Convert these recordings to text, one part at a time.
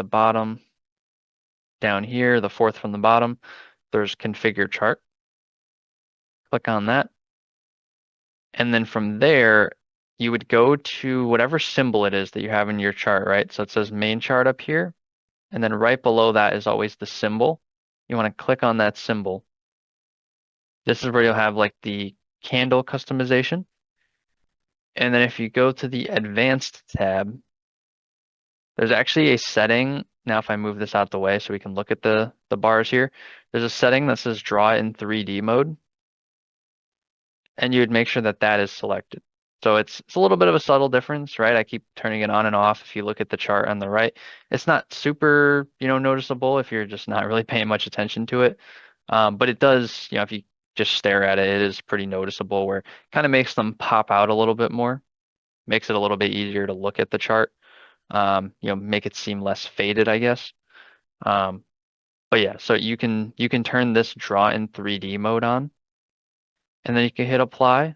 bottom down here, the fourth from the bottom, there's configure chart. Click on that. And then from there, you would go to whatever symbol it is that you have in your chart, right? So it says main chart up here. And then right below that is always the symbol. You want to click on that symbol. This is where you'll have like the candle customization. And then if you go to the advanced tab, there's actually a setting. Now, if I move this out the way so we can look at the bars here, there's a setting that says draw in 3D mode, and you would make sure that that is selected. So it's a little bit of a subtle difference, right? I keep turning it on and off. If you look at the chart on the right, it's not super, noticeable if you're just not really paying much attention to it. But it does, if you just stare at it, it is pretty noticeable where it kind of makes them pop out a little bit more, makes it a little bit easier to look at the chart. Make it seem less faded, I guess. Um, but yeah, so you can turn this draw in 3D mode on, and then you can hit apply,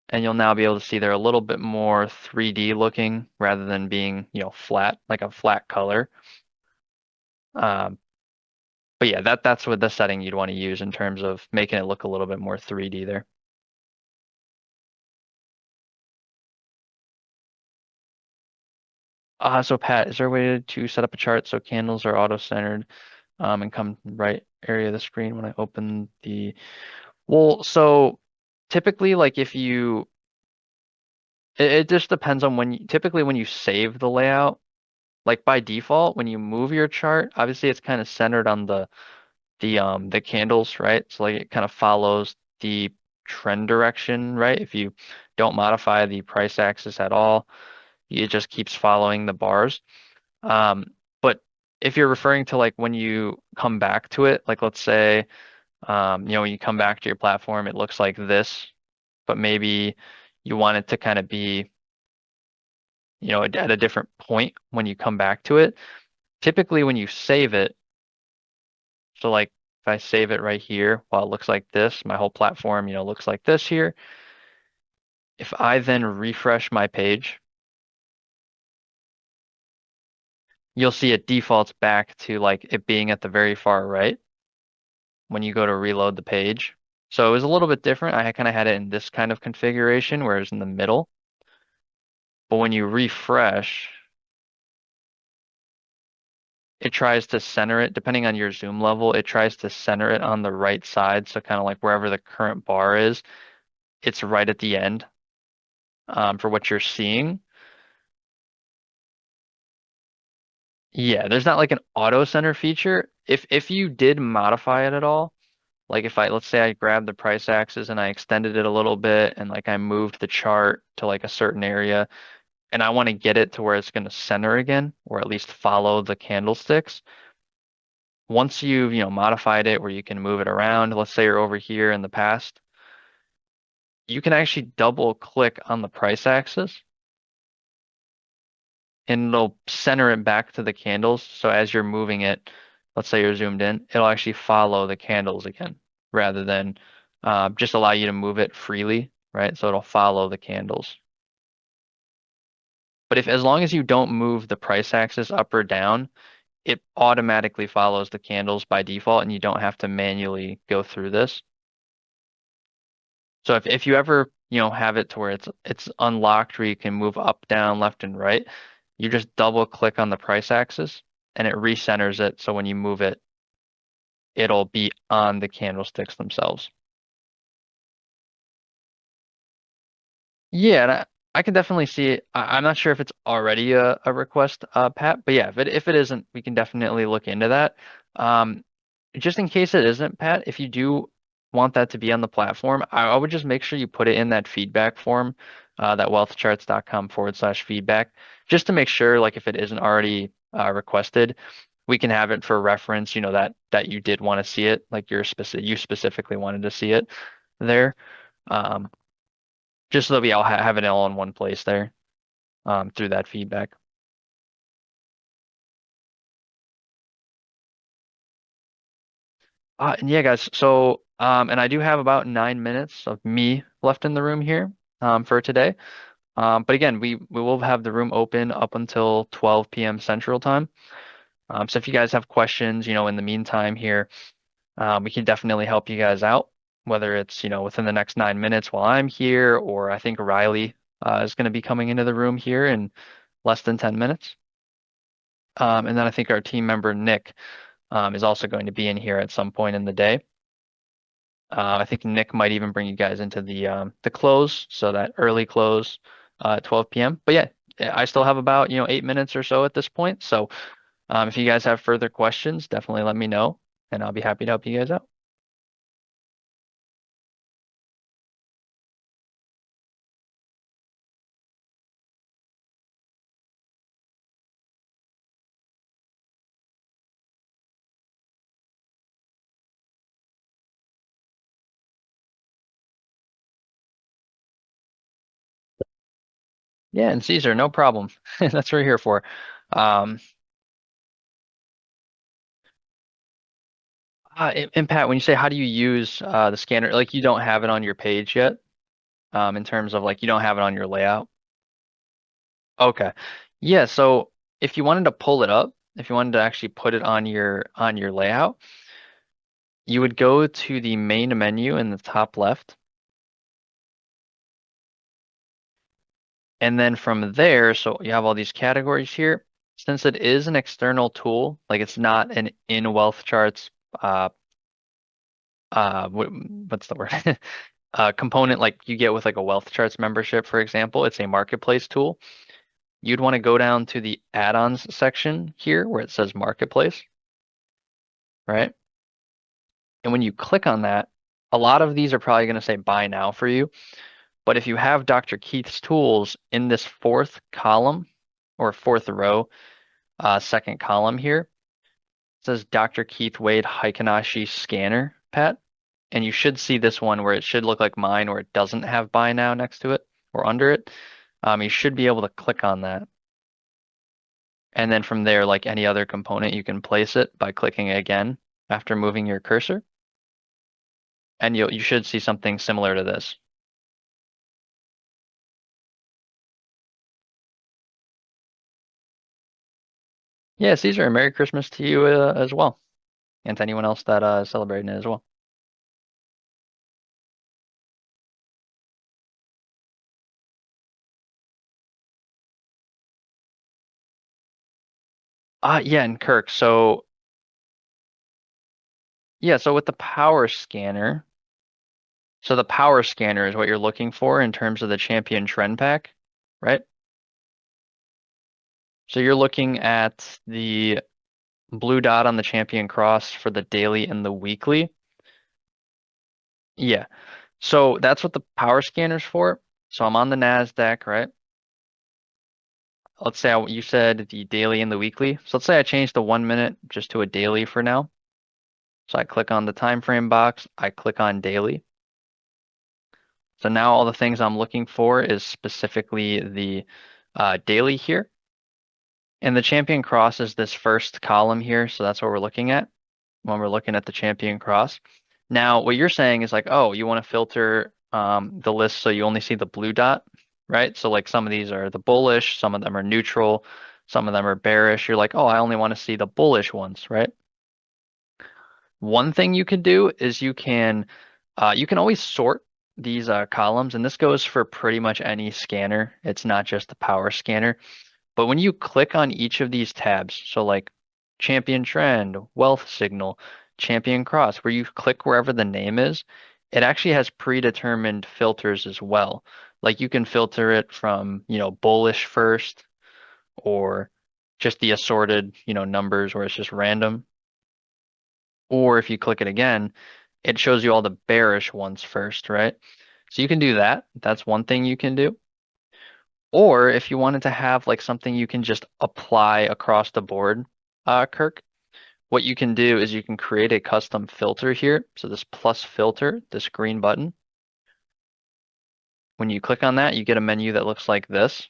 and you'll now be able to see they're a little bit more 3D looking rather than being, flat, like a flat color. Um, but yeah, that's what the setting you'd want to use in terms of making it look a little bit more 3D there. So Pat, is there a way to set up a chart so candles are auto-centered and come right area of the screen when I open the well, so typically like if you it just depends on typically when you save the layout, like by default, when you move your chart, obviously it's kind of centered on the candles, right? So like it kind of follows the trend direction, right? If you don't modify the price axis at all, it just keeps following the bars. Um, but if you're referring to like when you come back to it, like let's say, when you come back to your platform, it looks like this, but maybe you want it to kind of be, at a different point when you come back to it. Typically, when you save it, so like if I save it right here, while it looks like this, my whole platform, looks like this here. If I then refresh my page, you'll see it defaults back to like it being at the very far right when you go to reload the page. So it was a little bit different. I kind of had it in this kind of configuration where it's in the middle. But when you refresh, it tries to center it, depending on your zoom level, it tries to center it on the right side. So kind of like wherever the current bar is, it's right at the end for what you're seeing. Yeah, there's not like an auto center feature. If you did modify it at all, like if let's say I grabbed the price axis and I extended it a little bit and like I moved the chart to like a certain area and I want to get it to where it's going to center again, or at least follow the candlesticks. Once you've, modified it where you can move it around, let's say you're over here in the past, you can actually double click on the price axis and it'll center it back to the candles. So as you're moving it, let's say you're zoomed in, it'll actually follow the candles again rather than just allow you to move it freely, right? So it'll follow the candles. But if as long as you don't move the price axis up or down, it automatically follows the candles by default and you don't have to manually go through this. So if you ever, have it to where it's unlocked where you can move up, down, left, and right, you just double click on the price axis and it recenters it. So when you move it, it'll be on the candlesticks themselves. Yeah, and I can definitely see it. I'm not sure if it's already a request, Pat, but yeah, if it isn't, we can definitely look into that. Um, just in case it isn't, Pat, if you do want that to be on the platform, I would just make sure you put it in that feedback form, that wealthcharts.com/feedback, just to make sure, like if it isn't already requested, we can have it for reference, that you did want to see it, like you specifically wanted to see it there. Um, just so that we all have it all in one place there, through that feedback. And yeah, guys, so and I do have about 9 minutes of me left in the room here for today. But again, we will have the room open up until 12 p.m. Central Time. So if you guys have questions, in the meantime here, we can definitely help you guys out, whether it's, within the next 9 minutes while I'm here, or I think Riley is going to be coming into the room here in less than 10 minutes. And then I think our team member Nick is also going to be in here at some point in the day. I think Nick might even bring you guys into the close, so that early close, 12 p.m. But yeah, I still have about 8 minutes or so at this point. So if you guys have further questions, definitely let me know, and I'll be happy to help you guys out. Yeah, and Caesar, no problem. That's what we're here for. Um, and Pat, when you say how do you use the scanner, like you don't have it on your page yet, in terms of like you don't have it on your layout. Okay. Yeah, so if you wanted to pull it up, if you wanted to actually put it on your layout, you would go to the main menu in the top left, and then from there, so you have all these categories here. Since it is an external tool, like it's not an in wealth charts uh what's the word? Component like you get with like a wealth charts membership, for example, it's a marketplace tool. You'd want to go down to the add-ons section here where it says marketplace, right? And when you click on that, a lot of these are probably going to say buy now for you. But if you have Dr. Keith's tools in this fourth column or fourth row, second column here, it says Dr. Keith Wade Heikinashi scanner, Pat. And you should see this one where it should look like mine, where it doesn't have buy now next to it or under it. You should be able to click on that. And then from there, like any other component, you can place it by clicking again after moving your cursor. And you should see something similar to this. Yeah, Caesar, Merry Christmas to you as well, and to anyone else that is celebrating it as well. Yeah, and Kirk. So yeah, so with the power scanner, so the power scanner is what you're looking for in terms of the champion trend pack, right? So you're looking at the blue dot on the champion cross for the daily and the weekly. Yeah. So that's what the power scanner's for. So I'm on the NASDAQ, right? Let's say you said the daily and the weekly. So let's say I change the 1 minute just to a daily for now. So I click on the time frame box, I click on daily. So now all the things I'm looking for is specifically the daily here. And the champion cross is this first column here. So that's what we're looking at when we're looking at the champion cross. Now, what you're saying is like, oh, you want to filter the list so you only see the blue dot, right? So like some of these are the bullish, some of them are neutral, some of them are bearish. You're like, oh, I only want to see the bullish ones, right? One thing you can do is you can always sort these columns, and this goes for pretty much any scanner. It's not just the power scanner. But when you click on each of these tabs, so like champion trend, wealth signal, champion cross, where you click wherever the name is, it actually has predetermined filters as well. Like you can filter it from, bullish first or just the assorted, numbers where it's just random. Or if you click it again, it shows you all the bearish ones first, right? So you can do that. That's one thing you can do. Or if you wanted to have like something you can just apply across the board, Kirk, what you can do is you can create a custom filter here. So this plus filter, this green button, when you click on that, you get a menu that looks like this.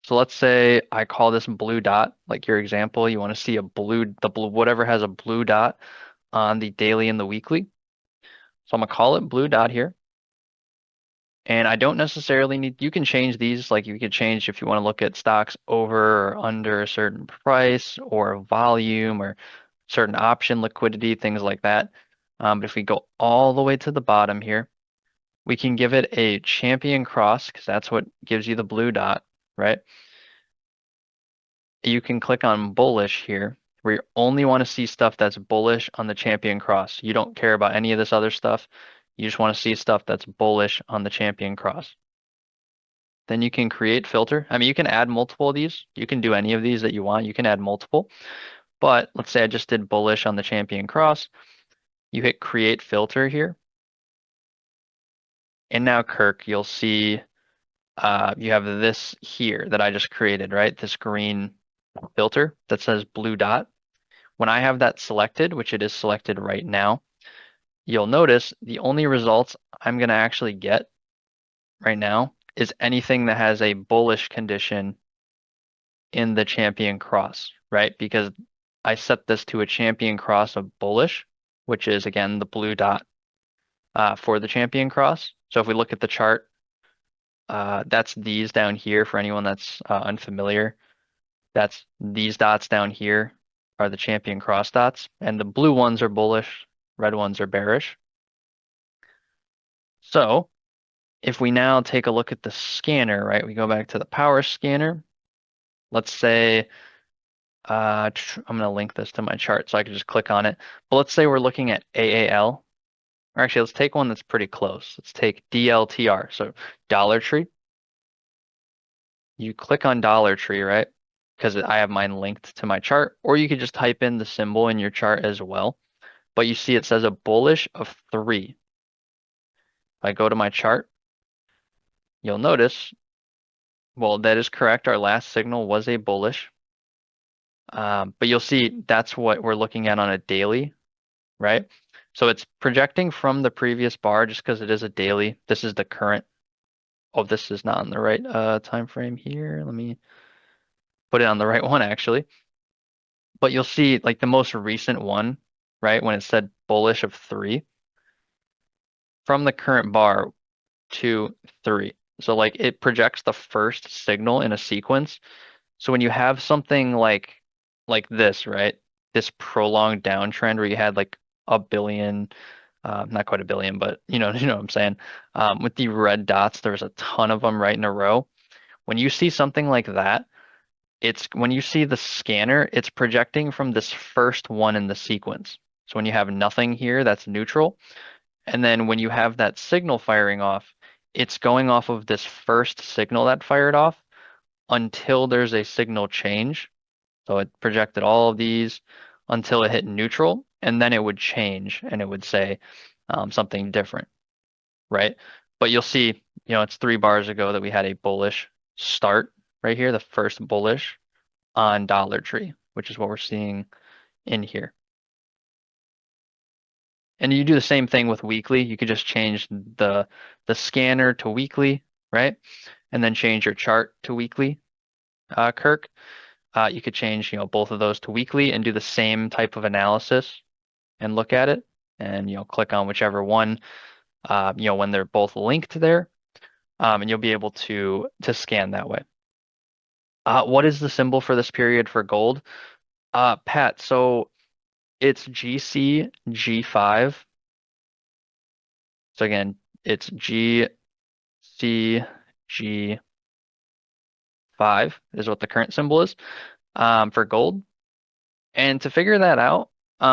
So let's say I call this blue dot, like your example, you want to see the blue, whatever has a blue dot on the daily and the weekly. So I'm gonna call it blue dot here. And I don't necessarily need, you can change these, like you could change if you want to look at stocks over or under a certain price or volume or certain option liquidity, things like that. But if we go all the way to the bottom here, we can give it a champion cross because that's what gives you the blue dot, right? You can click on bullish here where you only want to see stuff that's bullish on the champion cross. You don't care about any of this other stuff. You just want to see stuff that's bullish on the champion cross. Then you can create filter. I mean, you can add multiple of these. You can do any of these that you want. You can add multiple. But let's say I just did bullish on the champion cross. You hit create filter here. And now, Kirk, you'll see you have this here that I just created, right? This green filter that says blue dot. When I have that selected, which it is selected right now, you'll notice the only results I'm going to actually get right now is anything that has a bullish condition in the champion cross, right? Because I set this to a champion cross of bullish, which is again the blue dot for the champion cross. So if we look at the chart, that's these down here for anyone that's unfamiliar. That's these dots down here are the champion cross dots, and the blue ones are bullish, red ones are bearish. So if we now take a look at the scanner, right, we go back to the power scanner. Let's say I'm going to link this to my chart so I can just click on it. But let's say we're looking at AAL. Or actually, let's take one that's pretty close. Let's take DLTR. So Dollar Tree. You click on Dollar Tree, right? Because I have mine linked to my chart. Or you could just type in the symbol in your chart as well. But you see it says a bullish of 3. If I go to my chart, you'll notice, well, that is correct. Our last signal was a bullish. But you'll see that's what we're looking at on a daily, right? So it's projecting from the previous bar just because it is a daily. This is the current. Oh, this is not on the right time frame here. Let me put it on the right one actually. But you'll see like the most recent one, right? When it said bullish of 3 from the current bar to 3. So like it projects the first signal in a sequence. So when you have something like this, right? This prolonged downtrend where you had like a billion, not quite a billion, but you know what I'm saying. With the red dots, there's a ton of them right in a row. When you see something like that, it's when you see the scanner, it's projecting from this first one in the sequence. So when you have nothing here, that's neutral. And then when you have that signal firing off, it's going off of this first signal that fired off until there's a signal change. So it projected all of these until it hit neutral, and then it would change and it would say something different, right? But you'll see, it's 3 bars ago that we had a bullish start right here, the first bullish on Dollar Tree, which is what we're seeing in here. And you do the same thing with weekly. You could just change the scanner to weekly, right? And then change your chart to weekly, Kirk. You could change, both of those to weekly and do the same type of analysis and look at it and, click on whichever one, when they're both linked there, and you'll be able to scan that way. What is the symbol for this period for gold? Pat, so it's GC G5. So again, it's GC G5 is what the current symbol is for gold. And to figure that out,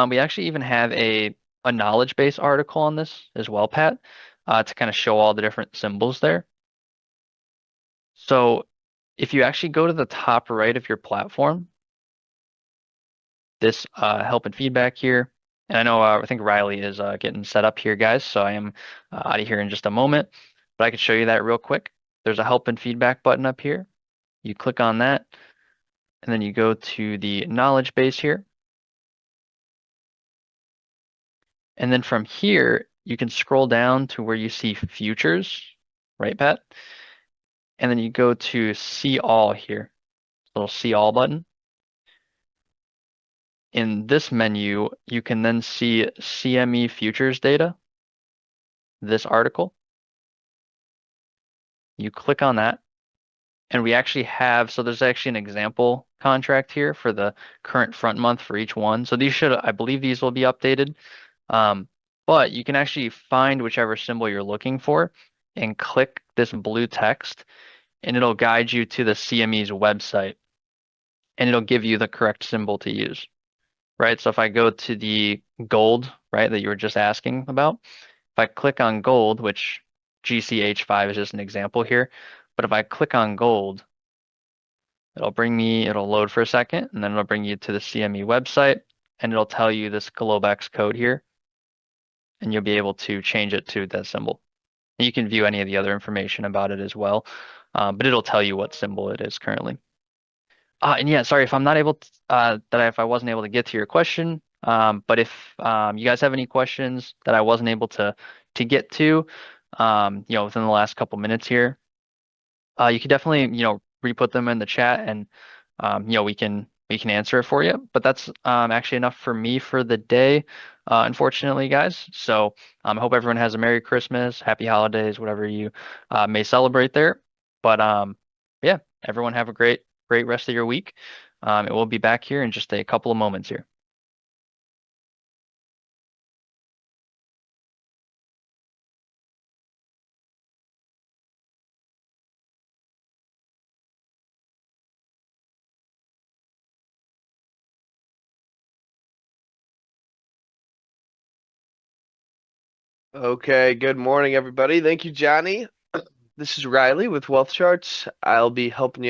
we actually even have a knowledge base article on this as well, Pat, to kind of show all the different symbols there. So if you actually go to the top right of your platform, this help and feedback here, and I know I think Riley is getting set up here, guys, so I am out of here in just a moment, but I could show you that real quick. There's a help and feedback button up here. You click on that, and then you go to the knowledge base here. And then from here, you can scroll down to where you see futures, right, Pat? And then you go to see all here, little see all button. In this menu, you can then see CME futures data, this article. You click on that, and we actually have, so there's actually an example contract here for the current front month for each one. So these should, I believe these will be updated. Um, but you can actually find whichever symbol you're looking for and click this blue text, and it'll guide you to the CME's website, and it'll give you the correct symbol to use, right? So if I go to the gold, right, that you were just asking about, if I click on gold, which GCH5 is just an example here, but if I click on gold, it'll load for a second, and then it'll bring you to the CME website, and it'll tell you this Globex code here, and you'll be able to change it to that symbol. And you can view any of the other information about it as well, but it'll tell you what symbol it is currently. And yeah, sorry if I'm not able to, if I wasn't able to get to your question, but if you guys have any questions that I wasn't able to get to, within the last couple minutes here, you could definitely, re-put them in the chat, and we can answer it for you. But that's actually enough for me for the day, unfortunately, guys. So I hope everyone has a Merry Christmas, Happy Holidays, whatever you may celebrate there. But yeah, everyone have a great rest of your week. And we'll be back here in just a couple of moments here. Okay, good morning, everybody. Thank you, Johnny. This is Riley with Wealth Charts. I'll be helping you